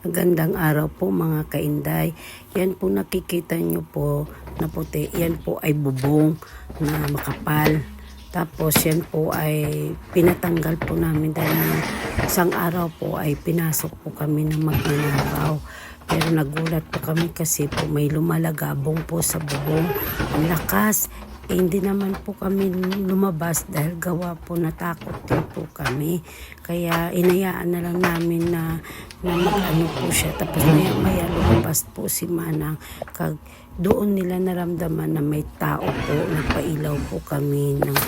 Magandang araw po mga kainday. Yan po nakikita nyo po na puti. Yan po ay bubong na makapal. Tapos yan po ay pinatanggal po namin dahil isang araw po ay pinasok po kami ng magnanakaw. Pero nagulat po kami kasi po may lumalagabong po sa bubong. Ang lakas. Hindi naman po kami lumabas dahil gawa po natakot din po kami. Kaya inayaan na lang namin na mag-ano po siya. Tapos maya lumabas po si Manang. Doon nila naramdaman na may tao po. Nagpailaw po kami ng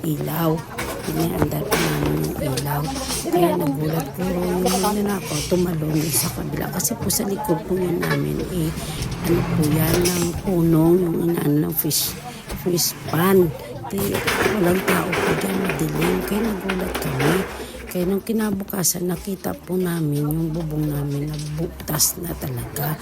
ilaw. Pinaandar po namin yung ilaw. Kaya nagulat po yung nanakaw. Tumalon sa kabila. Kasi po sa likod po yun namin ano po yan ng punong yung inaano ng fish pan. Walang tao po dyan, madilim. Kaya nagulat kami. Kaya nung kinabukasan, nakita po namin yung bubong namin na butas na talaga.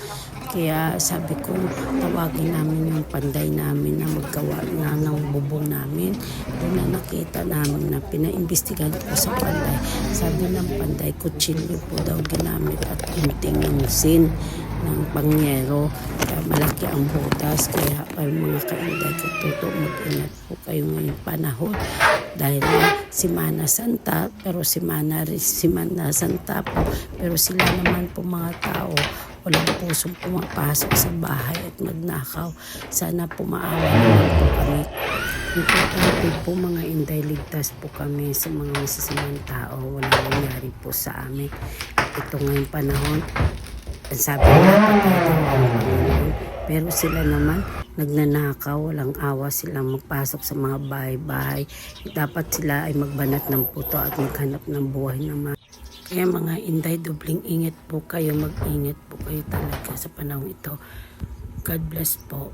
Kaya sabi ko, tawagin namin yung panday namin na maggawa na ng bubong namin. Doon na nakita namin na pinaimbestigan po sa panday. Sabi ng panday, kutsilyo po daw ginamit at kunting sin ng pangyero. Kaya malaki ang butas. Kaya para mga kainday, totoo mag-ingat po kayo ngayong panahon. Dahil si Mana Santa, pero si Mana Santa po. Pero sila naman po mga tao, walang pusong pumapasok sa bahay at magnakaw. Sana po maawa naman po kami. Importante po mga inday, ligtas po kami sa mga masasamang tao. Walang nangyari po sa amin. Ito ngayong panahon, sabi nga pero sila naman nagnanakaw, walang awa silang magpasok sa mga bahay-bahay. Dapat sila ay magbanat ng puto at maghanap ng buhay naman. Kaya mga inday, dobling ingat po kayo, mag-ingat po kayo talaga sa panahon ito. God bless po.